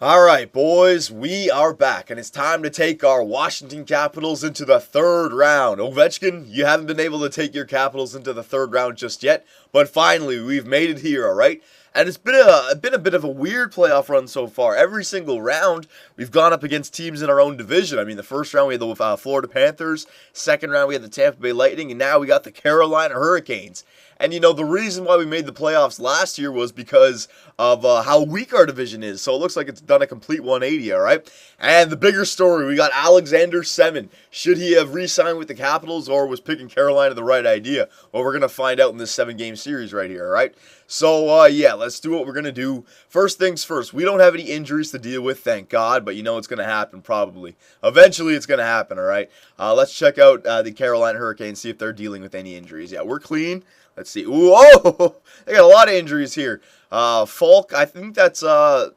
All right, boys, we are back, and it's time to take our Washington Capitals into the third round. Ovechkin, you haven't been able to take your Capitals into the third round just yet, but finally, we've made it here, all right? And it's been a bit of a weird playoff run so far. Every single round, we've gone up against teams in our own division. I mean, the first round we had the Florida Panthers, second round we had the Tampa Bay Lightning, and now we got the Carolina Hurricanes. And the reason why we made the playoffs last year was because of how weak our division is. So it looks like it's done a complete 180, all right? And the bigger story, we got Alexander Semin. Should he have re-signed with the Capitals or was picking Carolina the right idea? Well, we're going to find out in this 7-game series right here, all right? So, yeah, let's do what we're going to do. First things first, we don't have any injuries to deal with, thank God, but it's going to happen probably. Eventually, it's going to happen, all right? Let's check out the Carolina Hurricanes, see if they're dealing with any injuries. Yeah, we're clean. Let's see. Ooh, oh, they got a lot of injuries here. Falk, I think that's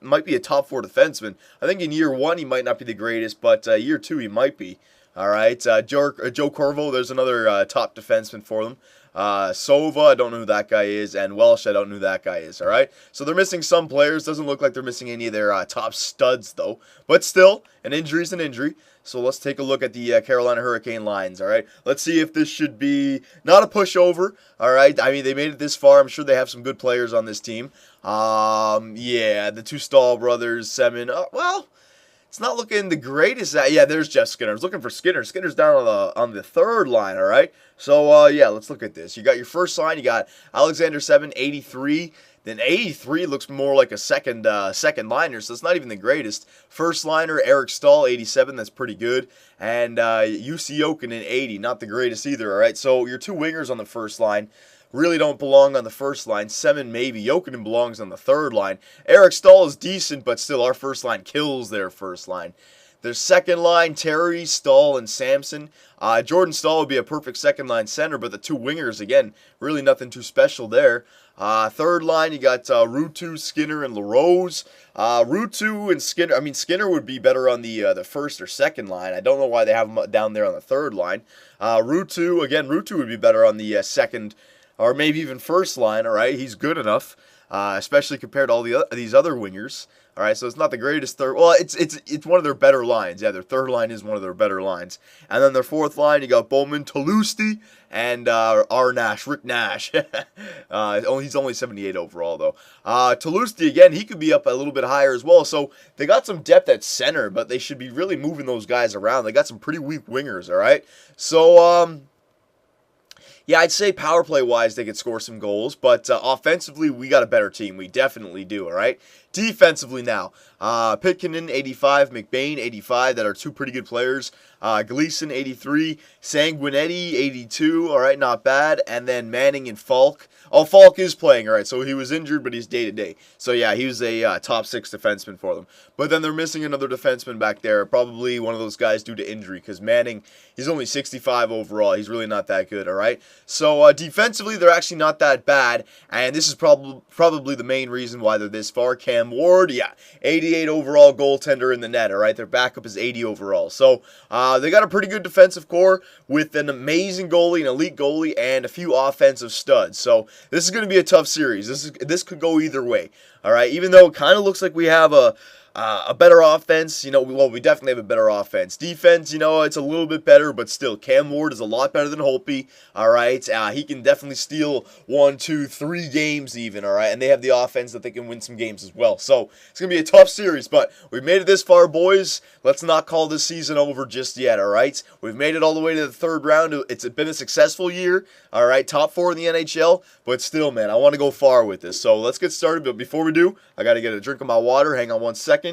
might be a top 4 defenseman. I think in year 1 he might not be the greatest, but year 2 he might be. All right, Joe Corvo, there's another top defenseman for them. Sova, I don't know who that guy is, and Welsh, I don't know who that guy is, all right? So they're missing some players. Doesn't look like they're missing any of their top studs, though. But still, an injury is an injury. So let's take a look at the Carolina Hurricane lines, all right? Let's see if this should be not a pushover, all right? I mean, they made it this far. I'm sure they have some good players on this team. Yeah, the two Stahl brothers, Semin, well, it's not looking the greatest. Yeah, there's Jeff Skinner. I was looking for Skinner. Skinner's down on the third line, all right? So, yeah, let's look at this. You got your first line. You got Alexander Semin, 83. Then 83 looks more like a second liner, so it's not even the greatest. First liner, Eric Stahl, 87. That's pretty good. And UC Jokinen, 80. Not the greatest either, all right? So your two wingers on the first line really don't belong on the first line. Semin maybe. Jokinen belongs on the third line. Eric Stahl is decent, but still our first line kills their first line. Their second line, Terry, Stahl, and Samson. Jordan Stahl would be a perfect second line center, but the two wingers, again, really nothing too special there. Third line, you got Ruutu, Skinner, and LaRose. Ruutu and Skinner, I mean, Skinner would be better on the first or second line. I don't know why they have him down there on the third line. Ruutu would be better on the second or maybe even first line, all right? He's good enough, especially compared to all these other wingers. All right, so it's not the greatest third. Well, it's one of their better lines. Yeah, their third line is one of their better lines. And then their fourth line, you got Bowman, Talusti, and Rick Nash. He's only 78 overall, though. Talusti, again, he could be up a little bit higher as well. So they got some depth at center, but they should be really moving those guys around. They got some pretty weak wingers, all right? So, yeah, I'd say power play wise they could score some goals, but offensively we got a better team. We definitely do, all right? Defensively now, Pitkanen 85, McBain 85. That are two pretty good players. Gleason 83, Sanguinetti 82. All right, not bad. And then Manning and Falk. Oh, Falk is playing, all right. So he was injured, but he's day to day. So yeah, he was a top 6 defenseman for them. But then they're missing another defenseman back there. Probably one of those guys due to injury, because Manning, he's only 65 overall. He's really not that good, all right. So defensively, they're actually not that bad, and this is probably the main reason why they're this far. Cam Ward, yeah, 88 overall goaltender in the net, all right? Their backup is 80 overall. So they got a pretty good defensive core with an amazing goalie, an elite goalie, and a few offensive studs. So this is going to be a tough series. This could go either way, all right? Even though it kind of looks like we have a better offense, we definitely have a better offense. Defense, it's a little bit better, but still, Cam Ward is a lot better than Holtby, all right? He can definitely steal 1, 2, 3 games even, all right? And they have the offense that they can win some games as well. So it's going to be a tough series, but we've made it this far, boys. Let's not call this season over just yet, all right? We've made it all the way to the third round. It's been a successful year, all right? Top 4 in the NHL, but still, man, I want to go far with this. So let's get started, but before we do, I got to get a drink of my water. Hang on 1 second.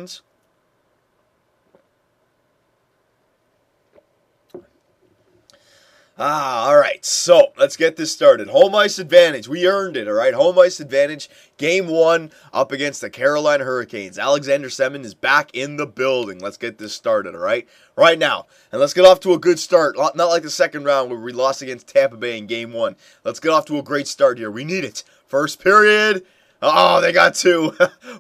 All right, so let's get this started. Home ice advantage. We earned it, all right? Home ice advantage. Game 1 up against the Carolina Hurricanes. Alexander Semin is back in the building. Let's get this started, all right? Right now. And let's get off to a good start. Not like the second round where we lost against Tampa Bay in Game 1. Let's get off to a great start here. We need it. First period. Oh, they got 2.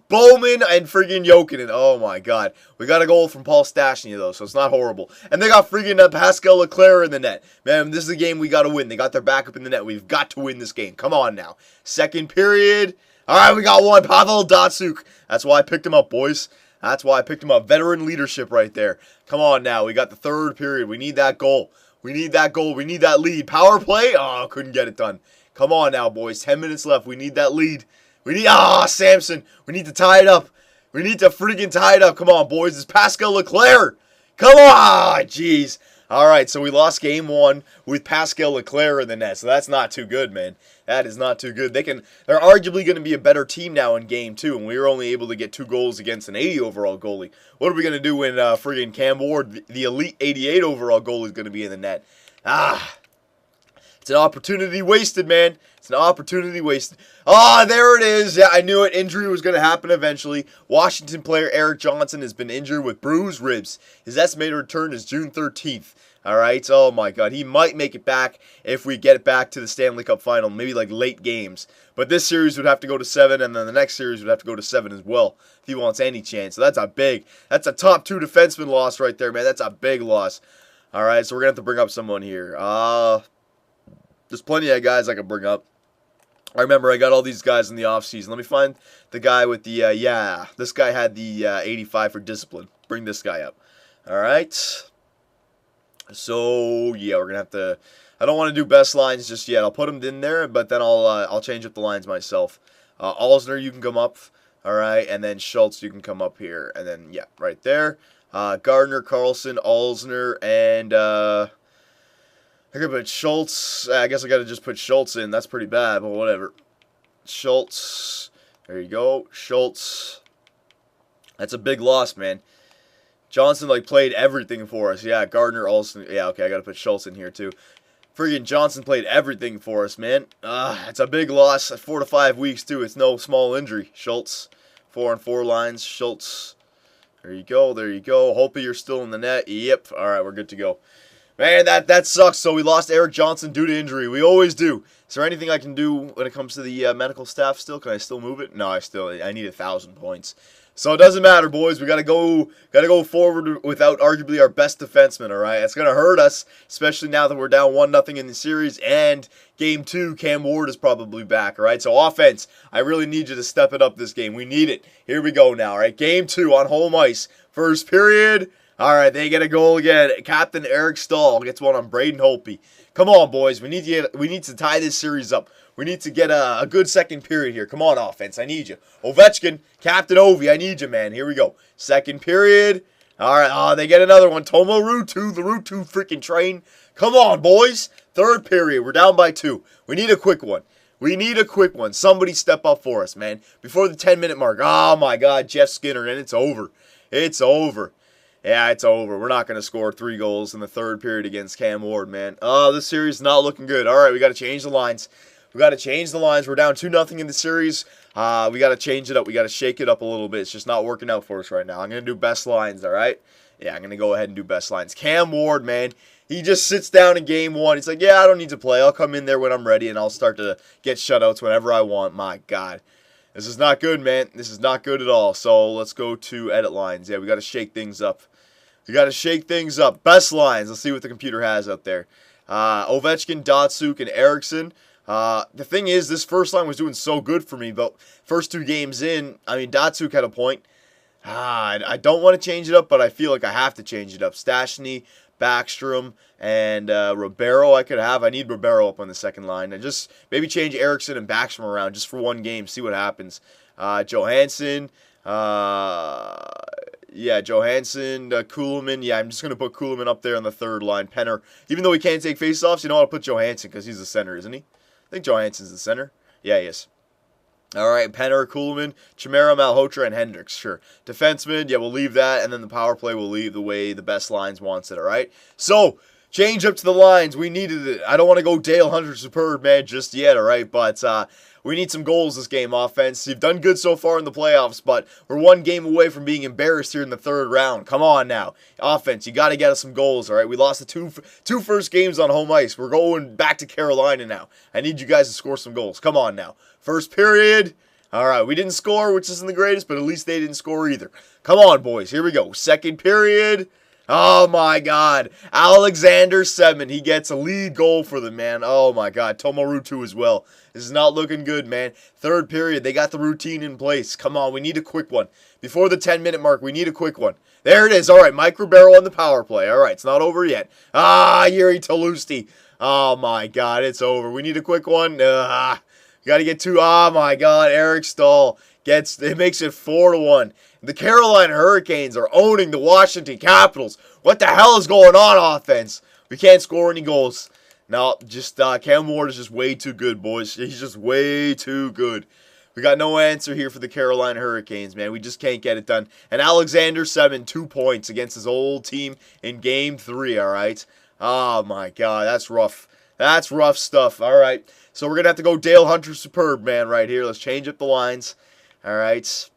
Bowman and friggin' Jokinen. Oh, my God. We got a goal from Paul Stastny, though, so it's not horrible. And they got friggin' Pascal Leclerc in the net. Man, this is a game we got to win. They got their backup in the net. We've got to win this game. Come on now. Second period. All right, we got 1. Pavel Datsyuk. That's why I picked him up, boys. That's why I picked him up. Veteran leadership right there. Come on now. We got the third period. We need that goal. We need that goal. We need that lead. Power play? Oh, couldn't get it done. Come on now, boys. 10 minutes left. We need that lead. We need... Samson. We need to tie it up. We need to freaking tie it up. Come on, boys. It's Pascal Leclerc. Come on. Jeez. All right, so we lost game 1 with Pascal Leclerc in the net. So that's not too good, man. That is not too good. They're arguably going to be a better team now in game 2, and we were only able to get 2 goals against an 80 overall goalie. What are we going to do when friggin' Cam Ward, the elite 88 overall goalie, is going to be in the net? It's an opportunity wasted, man. It's an opportunity wasted. There it is. Yeah, I knew it. Injury was going to happen eventually. Washington player Erik Johnson has been injured with bruised ribs. His estimated return is June 13th. All right. Oh, my God. He might make it back if we get it back to the Stanley Cup final, maybe like late games. But this series would have to go to 7, and then the next series would have to go to 7 as well if he wants any chance. So that's a top 2 defenseman loss right there, man. That's a big loss. All right. So we're going to have to bring up someone here. There's plenty of guys I can bring up. I remember I got all these guys in the offseason. Let me find the guy with the, this guy had the 85 for discipline. Bring this guy up. All right. So, yeah, we're going to have to, I don't want to do best lines just yet. I'll put them in there, but then I'll change up the lines myself. Alzner, you can come up. All right. And then Schultz, you can come up here. And then, yeah, right there. Gardner, Carlson, Alzner, and, I could put Schultz. I guess I got to just put Schultz in. That's pretty bad, but whatever. Schultz. There you go. Schultz. That's a big loss, man. Johnson, played everything for us. Yeah, Gardner, Olsen. Yeah, okay, I got to put Schultz in here, too. Friggin' Johnson played everything for us, man. It's a big loss. 4 to 5 weeks, too. It's no small injury. Schultz. 4-on-4 lines. Schultz. There you go. There you go. Hopefully you're still in the net. Yep. All right, we're good to go. Man, that sucks. So we lost Erik Johnson due to injury. We always do. Is there anything I can do when it comes to the medical staff still? Can I still move it? No, I need 1,000 points. So it doesn't matter, boys. We gotta go forward without arguably our best defenseman, alright? It's gonna hurt us, especially now that we're down 1-0 in the series, and game 2, Cam Ward is probably back, alright? So offense, I really need you to step it up this game. We need it. Here we go now, alright? Game 2 on home ice. First period. All right, they get a goal again. Captain Eric Stahl gets one on Braden Holtby. Come on, boys. We need to tie this series up. We need to get a good second period here. Come on, offense. I need you. Ovechkin, Captain Ovi, I need you, man. Here we go. Second period. All right, they get another one. Tomo Ruutu, the Ruutu freaking train. Come on, boys. Third period. We're down by 2. We need a quick one. We need a quick one. Somebody step up for us, man. Before the 10-minute mark. Oh, my God. Jeff Skinner, and it's over. It's over. Yeah, it's over. We're not going to score 3 goals in the third period against Cam Ward, man. This series is not looking good. All right, we got to change the lines. We're down 2-0 in the series. We got to change it up. We got to shake it up a little bit. It's just not working out for us right now. I'm going to do best lines, all right? Yeah, I'm going to go ahead and do best lines. Cam Ward, man, he just sits down in game 1. He's like, yeah, I don't need to play. I'll come in there when I'm ready, and I'll start to get shutouts whenever I want. My God. This is not good, man. This is not good at all. So let's go to edit lines. Yeah, we got to shake things up. We got to shake things up. Best lines. Let's see what the computer has up there. Ovechkin, Datsuk, and Eriksson. The thing is, this first line was doing so good for me, but first 2 games in, I mean, Datsuk had a point. I don't want to change it up, but I feel like I have to change it up. Stastny, Backstrom, and Ribeiro I could have. I need Ribeiro up on the second line. And just maybe change Eriksson and Backstrom around just for 1 game, see what happens. Johansson, Johansson, Kuhlman. Yeah, I'm just going to put Kuhlman up there on the third line. Penner, even though he can't take faceoffs, you know what? I'll put Johansson because he's the center, isn't he? I think Johansson's the center. Yeah, he is. All right, Penner, Kuhlman, Chimera, Malhotra, and Hendricks. Sure. Defenseman, yeah, we'll leave that, and then the power play will leave the way the best lines wants it, all right? So, change up to the lines. We needed it. I don't want to go Dale Hunter Superb, man, just yet, all right? But we need some goals this game, offense. You've done good so far in the playoffs, but we're 1 game away from being embarrassed here in the third round. Come on now. Offense, you got to get us some goals, all right? We lost the two first games on home ice. We're going back to Carolina now. I need you guys to score some goals. Come on now. First period. All right, we didn't score, which isn't the greatest, but at least they didn't score either. Come on, boys. Here we go. Second period. Oh my God. Alexander Semin. He gets a lead goal for them, man. Oh my God. Tomorutu as well. This is not looking good, man. Third period. They got the routine in place. Come on. We need a quick one. Before the 10-minute mark, we need a quick one. There it is. All right. Mike Ribeiro on the power play. All right. It's not over yet. Yuri Talusti. Oh my God. It's over. We need a quick one. Got to get two. Oh my God. Eric Stahl it makes it 4-1. The Carolina Hurricanes are owning the Washington Capitals. What the hell is going on offense? We can't score any goals. No, just Cam Ward is just way too good, boys. He's just way too good. We got no answer here for the Carolina Hurricanes, man. We just can't get it done. And Alexander Semin, 2 points against his old team in Game 3, all right? Oh, my God, that's rough. That's rough stuff, all right? So we're going to have to go Dale Hunter Superb, man, right here. Let's change up the lines, all right?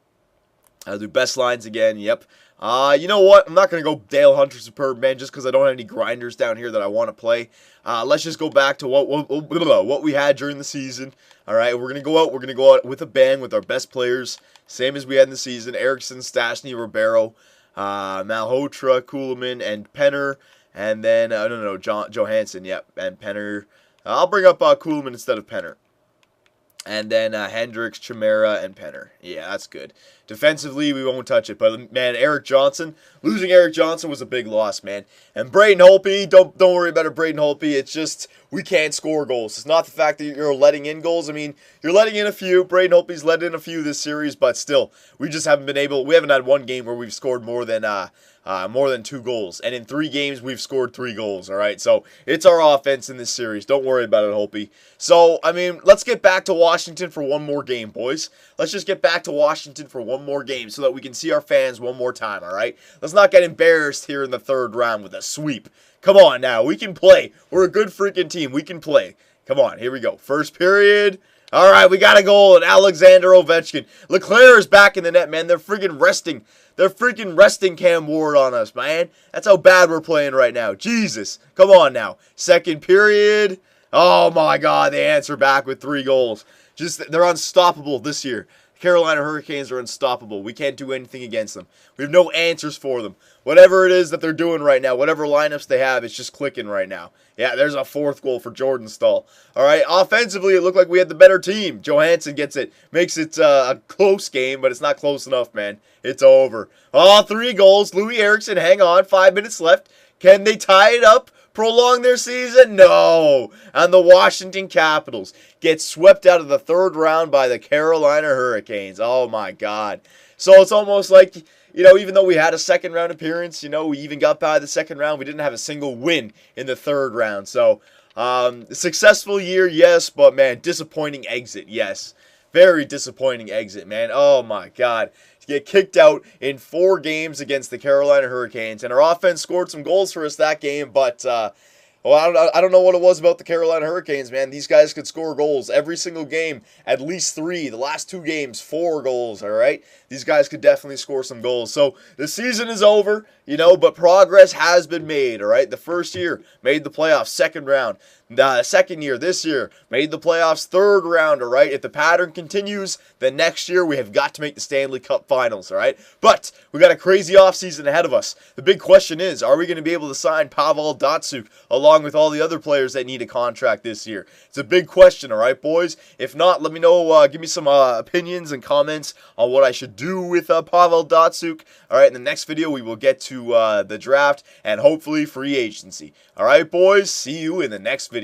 I'll do best lines again. Yep. You know what? I'm not going to go Dale Hunter Superb, man, just because I don't have any grinders down here that I want to play. Let's just go back to what we had during the season. All right, we're going to go out. We're going to go out with a bang with our best players, same as we had in the season. Eriksson, Stastny, Ribeiro, Malhotra, Kuhlman, and Penner. And then, Johansson, yep, and Penner. I'll bring up Kuhlman instead of Penner. And then Hendricks, Chimera, and Penner. Yeah, that's good. Defensively, we won't touch it. But, man, Erik Johnson. Losing Erik Johnson was a big loss, man. And Braden Holtby, don't worry about it, Braden Holtby. It's just we can't score goals. It's not the fact that you're letting in goals. I mean, you're letting in a few. Braden Holtby's let in a few this series. But still, we just haven't been able. We haven't had one game where we've scored more than 2 goals. And in 3 games, we've scored 3 goals, all right? So it's our offense in this series. Don't worry about it, Holtby. So, I mean, let's get back to Washington for one more game, boys. Let's just get back to Washington for one more game so that we can see our fans one more time, all right? Let's not get embarrassed here in the 3rd round with a sweep. Come on now. We can play. We're a good freaking team. We can play. Come on. Here we go. First period. All right, we got a goal, and Alexander Ovechkin. Leclaire is back in the net, man. They're freaking resting. They're freaking resting Cam Ward on us, man. That's how bad we're playing right now. Jesus. Come on now. Second period. Oh, my God. They answer back with 3 goals. They're unstoppable this year. Carolina Hurricanes are unstoppable. We can't do anything against them. We have no answers for them. Whatever it is that they're doing right now, whatever lineups they have, it's just clicking right now. Yeah, there's a 4th goal for Jordan Stahl. All right, offensively, it looked like we had the better team. Johansson gets it, makes it a close game, but it's not close enough, man. It's over. 3 goals. Louis Eriksson, hang on, 5 minutes left. Can they tie it up? Prolong their season? No. And the Washington Capitals get swept out of the 3rd round by the Carolina Hurricanes. Oh, my God. So it's almost like, even though we had a 2nd round appearance, we even got by the 2nd round, we didn't have a single win in the 3rd round. So, successful year, yes, but, man, disappointing exit, yes. Very disappointing exit, man. Oh, my God. To get kicked out in 4 games against the Carolina Hurricanes. And our offense scored some goals for us that game, but I don't know what it was about the Carolina Hurricanes, man. These guys could score goals every single game, at least 3. The last 2 games, 4 goals, all right? These guys could definitely score some goals. So the season is over, but progress has been made, all right? The first year, made the playoffs, 2nd round. The 2nd year, this year, made the playoffs, 3rd round, all right? If the pattern continues, then next year we have got to make the Stanley Cup Finals, all right? But we got a crazy offseason ahead of us. The big question is, are we going to be able to sign Pavel Datsyuk along with all the other players that need a contract this year? It's a big question, all right, boys? If not, let me know, give me some opinions and comments on what I should do with Pavel Datsyuk. All right, in the next video, we will get to the draft and hopefully free agency. All right, boys, see you in the next video.